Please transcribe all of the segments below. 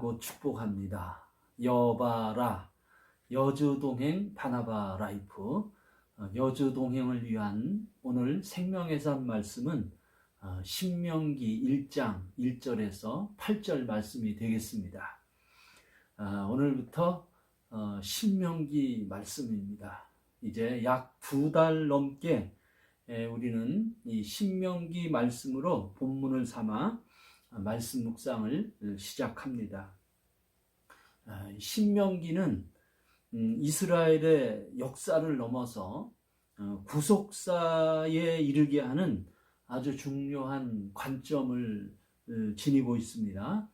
축원하고 축복합니다. 여바라, 여주동행 바나바 라이프, 여주동행을 위한 오늘 생명의 삶 말씀은 신명기 1장 1절에서 8절 말씀이 되겠습니다. 오늘부터 신명기 말씀입니다. 이제 약 2달 넘게 우리는 이 신명기 말씀으로 본문을 삼아 말씀 묵상을 시작합니다. 신명기는 이스라엘의 역사를 넘어서 구속사에 이르게 하는 아주 중요한 관점을 지니고 있습니다.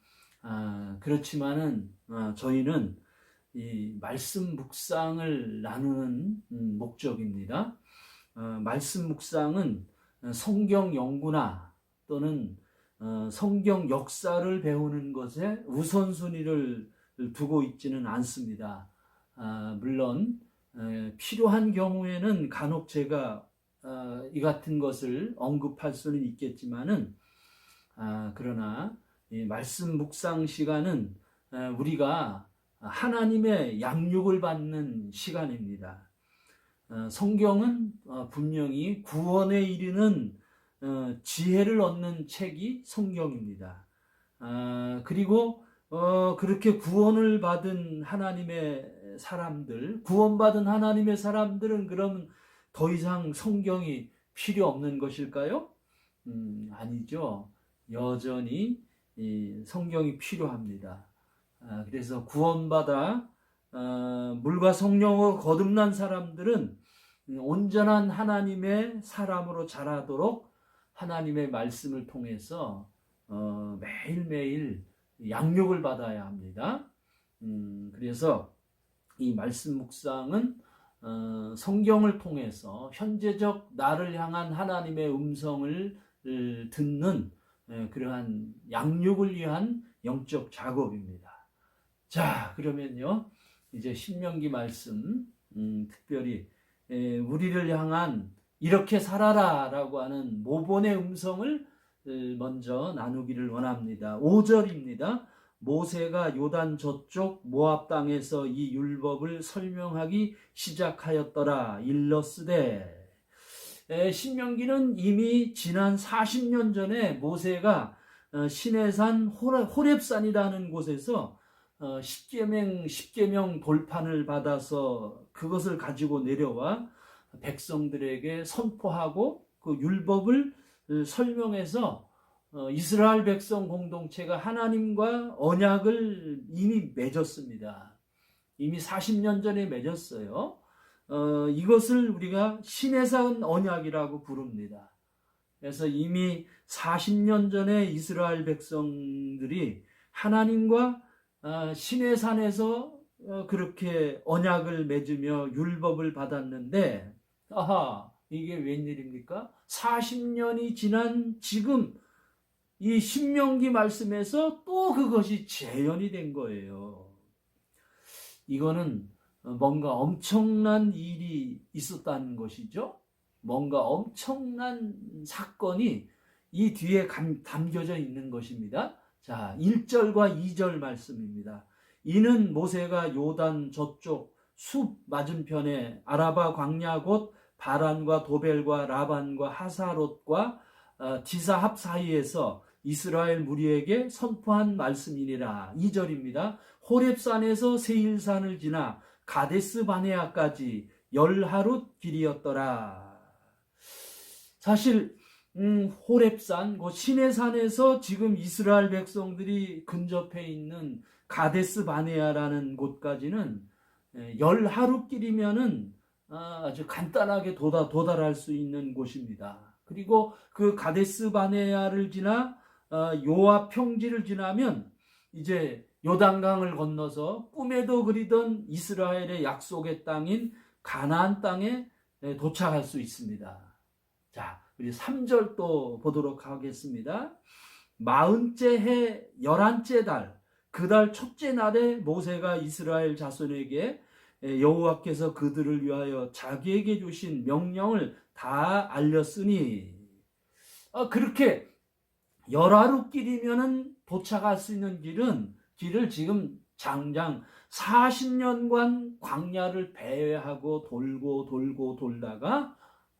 그렇지만은 저희는 이 말씀 묵상을 나누는 목적입니다. 말씀 묵상은 성경 연구나 또는 성경 역사를 배우는 것에 우선순위를 두고 있지는 않습니다. 물론 필요한 경우에는 간혹 제가 이 같은 것을 언급할 수는 있겠지만은 그러나 이 말씀 묵상 시간은 우리가 하나님의 양육을 받는 시간입니다. 성경은 분명히 구원에 이르는 지혜를 얻는 책이 성경입니다. 그리고 그렇게 구원을 받은 하나님의 사람들, 구원받은 하나님의 사람들은 그러면 더 이상 성경이 필요 없는 것일까요? 아니죠. 여전히 성경이 필요합니다. 그래서 구원받아 물과 성령으로 거듭난 사람들은 온전한 하나님의 사람으로 자라도록 하나님의 말씀을 통해서 매일매일 양육을 받아야 합니다. 그래서 이 말씀 묵상은 성경을 통해서 현재적 나를 향한 하나님의 음성을 듣는 그러한 양육을 위한 영적 작업입니다. 자, 그러면요, 이제 신명기 말씀, 특별히 우리를 향한 이렇게 살아라 라고 하는 모본의 음성을 먼저 나누기를 원합니다. 5절입니다. 모세가 요단 저쪽 모압 땅에서 이 율법을 설명하기 시작하였더라. 일러스되. 신명기는 이미 지난 40년 전에 모세가 시내산 호렙산이라는 곳에서 십계명 돌판을 받아서 그것을 가지고 내려와 백성들에게 선포하고 그 율법을 설명해서 이스라엘 백성 공동체가 하나님과 언약을 이미 맺었습니다. 이미 40년 전에 맺었어요. 이것을 우리가 시내산 언약이라고 부릅니다. 그래서 이미 40년 전에 이스라엘 백성들이 하나님과 시내산에서 그렇게 언약을 맺으며 율법을 받았는데, 이게 웬일입니까? 40년이 지난 지금 이 신명기 말씀에서 또 그것이 재현이 된 거예요. 이거는 뭔가 엄청난 일이 있었다는 것이죠. 뭔가 엄청난 사건이 이 뒤에 담겨져 있는 것입니다. 자, 1절과 2절 말씀입니다. 이는 모세가 요단 저쪽 숲 맞은편에 아라바 광야 곧 바란과 도벨과 라반과 하사롯과 디사합 사이에서 이스라엘 무리에게 선포한 말씀이니라. 2절입니다. 호렙산에서 세일산을 지나 가데스 바네아까지 10하루 길이었더라. 사실 호렙산, 시내산에서 지금 이스라엘 백성들이 근접해 있는 가데스 바네아라는 곳까지는 10하루 길이면은 아주 간단하게 도달할 수 있는 곳입니다. 그리고 그 가데스 바네아를 지나 요압 평지를 지나면 이제 요단강을 건너서 꿈에도 그리던 이스라엘의 약속의 땅인 가나안 땅에 도착할 수 있습니다. 자, 우리 3절 또 보도록 하겠습니다. 40째 해 11째 달 그 달 첫째 날에 모세가 이스라엘 자손에게 여호와께서 그들을 위하여 자기에게 주신 명령을 다 알렸으니, 그렇게 10하루 길이면은 도착할 수 있는 길은 길을 지금 장장 40년간 광야를 배회하고 돌고 돌다가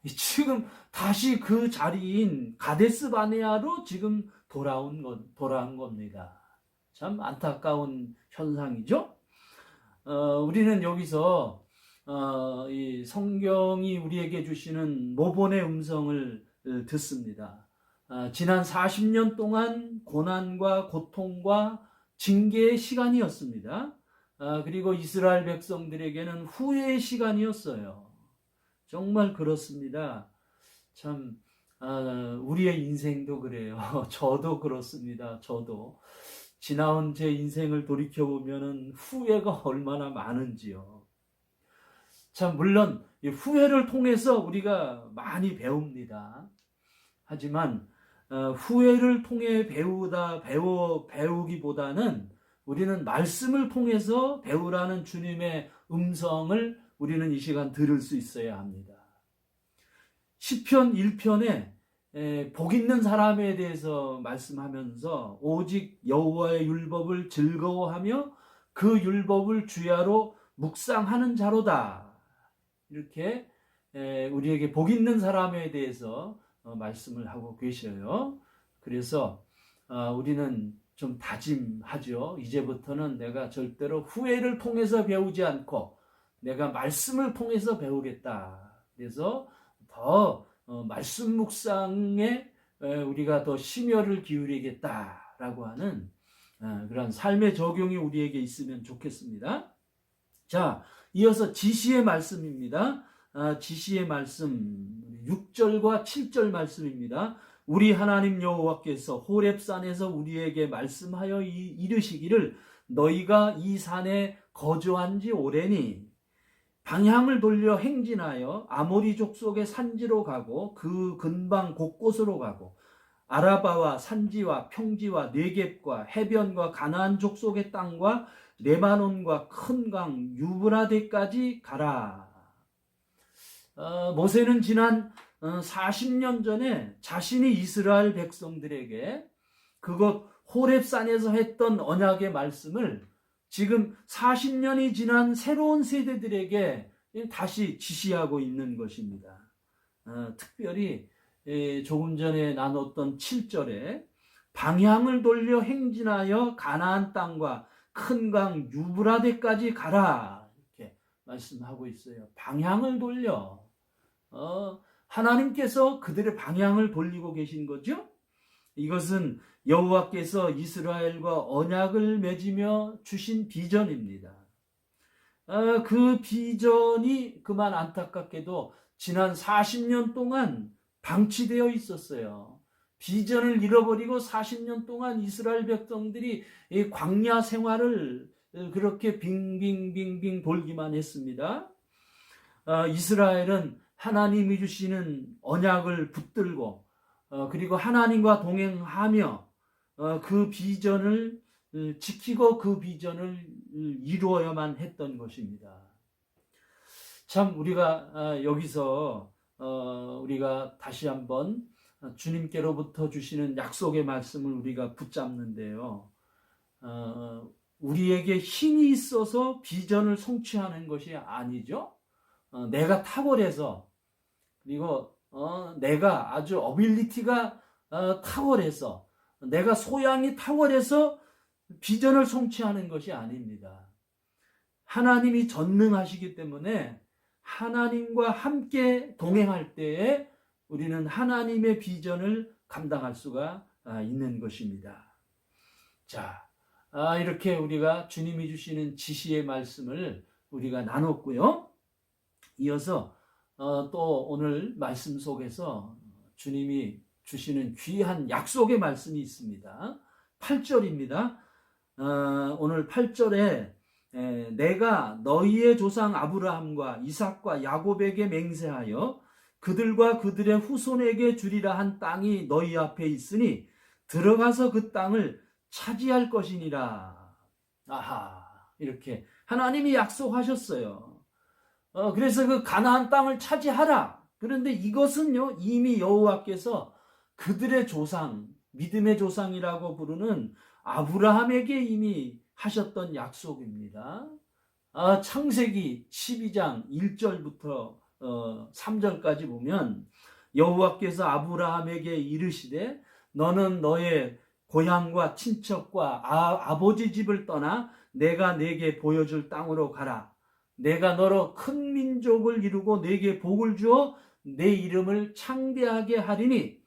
지금 다시 그 자리인 가데스 바네아로 지금 돌아온 겁니다. 참 안타까운 현상이죠. 우리는 여기서 이 성경이 우리에게 주시는 모본의 음성을 듣습니다. 지난 40년 동안 고난과 고통과 징계의 시간이었습니다. 그리고 이스라엘 백성들에게는 후회의 시간이었어요. 정말 그렇습니다. 참 우리의 인생도 그래요. 저도 그렇습니다. 저도 지나온 제 인생을 돌이켜보면 후회가 얼마나 많은지요. 참 물론 후회를 통해서 우리가 많이 배웁니다. 하지만 후회를 통해 배우기보다는 우리는 말씀을 통해서 배우라는 주님의 음성을 우리는 이 시간 들을 수 있어야 합니다. 시편 1편에 복 있는 사람에 대해서 말씀하면서 오직 여호와의 율법을 즐거워하며 그 율법을 주야로 묵상하는 자로다. 이렇게 우리에게 복 있는 사람에 대해서 말씀을 하고 계셔요. 그래서 우리는 좀 다짐하죠. 이제부터는 내가 절대로 후회를 통해서 배우지 않고 내가 말씀을 통해서 배우겠다. 그래서 더 말씀 묵상에 우리가 더 심혈을 기울이겠다라고 하는 그런 삶의 적용이 우리에게 있으면 좋겠습니다. 자, 이어서 지시의 말씀입니다. 지시의 말씀 6절과 7절 말씀입니다. 우리 하나님 여호와께서 호렙산에서 우리에게 말씀하여 이르시기를 너희가 이 산에 거주한 지 오래니 방향을 돌려 행진하여 아모리 족속의 산지로 가고 그 근방 곳곳으로 가고 아라바와 산지와 평지와 네겝과 해변과 가나안 족속의 땅과 레바논과 큰 강 유브라데까지 가라. 모세는 지난 40년 전에 자신이 이스라엘 백성들에게 그곳 호렙산에서 했던 언약의 말씀을 지금 40년이 지난 새로운 세대들에게 다시 지시하고 있는 것입니다. 특별히 조금 전에 나눴던 7절에 방향을 돌려 행진하여 가나안 땅과 큰 강 유브라데까지 가라 이렇게 말씀하고 있어요. 방향을 돌려 하나님께서 그들의 방향을 돌리고 계신 거죠. 이것은 여호와께서 이스라엘과 언약을 맺으며 주신 비전입니다. 그 비전이 그만 안타깝게도 지난 40년 동안 방치되어 있었어요. 비전을 잃어버리고 40년 동안 이스라엘 백성들이 이 광야 생활을 그렇게 빙빙빙빙 돌기만 했습니다. 이스라엘은 하나님이 주시는 언약을 붙들고 그리고 하나님과 동행하며 그 비전을 지키고 그 비전을 이루어야만 했던 것입니다. 참 우리가 여기서 우리가 다시 한번 주님께로부터 주시는 약속의 말씀을 우리가 붙잡는데요. 우리에게 힘이 있어서 비전을 성취하는 것이 아니죠. 내가 탁월해서 그리고 내가 아주 어빌리티가 탁월해서 내가 소양이 탁월해서 비전을 성취하는 것이 아닙니다. 하나님이 전능하시기 때문에 하나님과 함께 동행할 때에 우리는 하나님의 비전을 감당할 수가 있는 것입니다. 자, 이렇게 우리가 주님이 주시는 지시의 말씀을 우리가 나눴고요. 이어서 또 오늘 말씀 속에서 주님이 주시는 귀한 약속의 말씀이 있습니다. 8절입니다. 오늘 8절에 내가 너희의 조상 아브라함과 이삭과 야곱에게 맹세하여 그들과 그들의 후손에게 주리라 한 땅이 너희 앞에 있으니 들어가서 그 땅을 차지할 것이니라. 아하, 이렇게 하나님이 약속하셨어요. 그래서 그 가나안 땅을 차지하라. 그런데 이것은요 이미 여호와께서 그들의 조상, 믿음의 조상이라고 부르는 아브라함에게 이미 하셨던 약속입니다. 창세기 12장 1절부터 3절까지 보면 여호와께서 아브라함에게 이르시되 너는 너의 고향과 친척과 아버지 집을 떠나 내가 네게 보여줄 땅으로 가라. 내가 너로 큰 민족을 이루고 네게 복을 주어 내 이름을 창대하게 하리니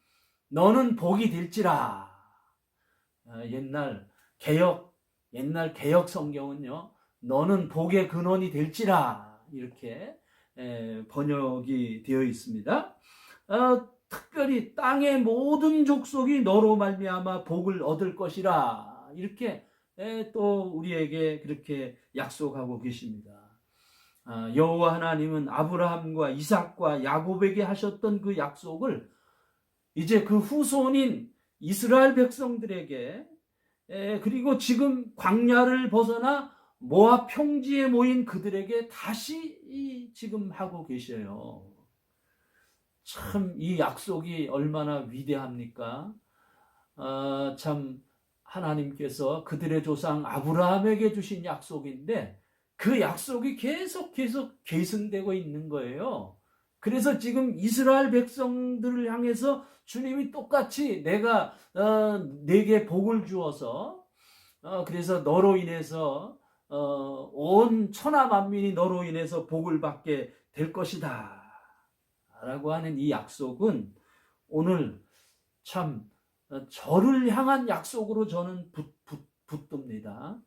너는 복이 될지라. 옛날 개역 성경은요, 너는 복의 근원이 될지라 이렇게 번역이 되어 있습니다. 특별히 땅의 모든 족속이 너로 말미암아 복을 얻을 것이라 이렇게 또 우리에게 그렇게 약속하고 계십니다. 여호와 하나님은 아브라함과 이삭과 야곱에게 하셨던 그 약속을 이제 그 후손인 이스라엘 백성들에게 그리고 지금 광야를 벗어나 모압 평지에 모인 그들에게 다시 지금 하고 계셔요. 참 이 약속이 얼마나 위대합니까? 참 하나님께서 그들의 조상 아브라함에게 주신 약속인데 그 약속이 계속 계승되고 있는 거예요. 그래서 지금 이스라엘 백성들을 향해서 주님이 똑같이 내가 네게 복을 주어서 그래서 너로 인해서 온 천하 만민이 너로 인해서 복을 받게 될 것이다 라고 하는 이 약속은 오늘 참 저를 향한 약속으로 저는 붙듭니다.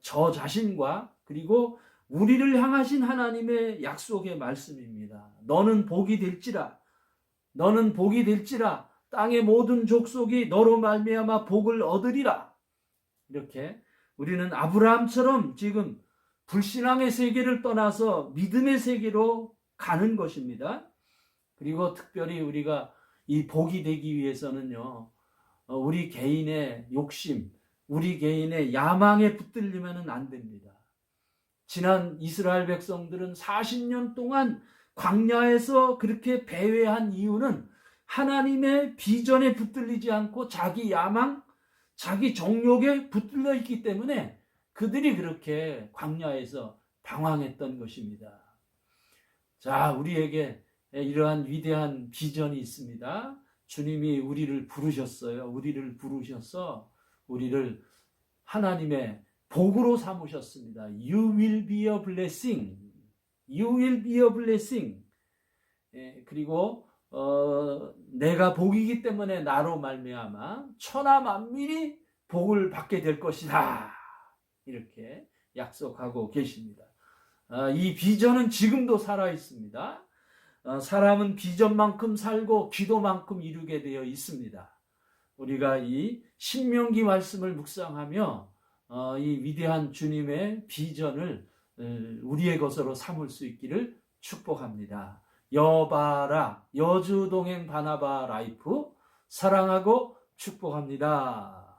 저 자신과 그리고 우리를 향하신 하나님의 약속의 말씀입니다. 너는 복이 될지라, 너는 복이 될지라, 땅의 모든 족속이 너로 말미암아 복을 얻으리라. 이렇게 우리는 아브라함처럼 지금 불신앙의 세계를 떠나서 믿음의 세계로 가는 것입니다. 그리고 특별히 우리가 이 복이 되기 위해서는요, 우리 개인의 욕심, 우리 개인의 야망에 붙들리면 안 됩니다. 지난 이스라엘 백성들은 40년 동안 광야에서 그렇게 배회한 이유는 하나님의 비전에 붙들리지 않고 자기 야망, 자기 정욕에 붙들려 있기 때문에 그들이 그렇게 광야에서 방황했던 것입니다. 자, 우리에게 이러한 위대한 비전이 있습니다. 주님이 우리를 부르셨어요. 우리를 부르셔서 우리를 하나님의 복으로 삼으셨습니다. You will be a blessing. You will be a blessing. 그리고 내가 복이기 때문에 나로 말미암아 천하 만민이 복을 받게 될 것이다. 이렇게 약속하고 계십니다. 이 비전은 지금도 살아 있습니다. 사람은 비전만큼 살고 기도만큼 이루게 되어 있습니다. 우리가 이 신명기 말씀을 묵상하며 이 위대한 주님의 비전을 우리의 것으로 삼을 수 있기를 축복합니다. 여바라 여주동행 바나바 라이프 사랑하고 축복합니다.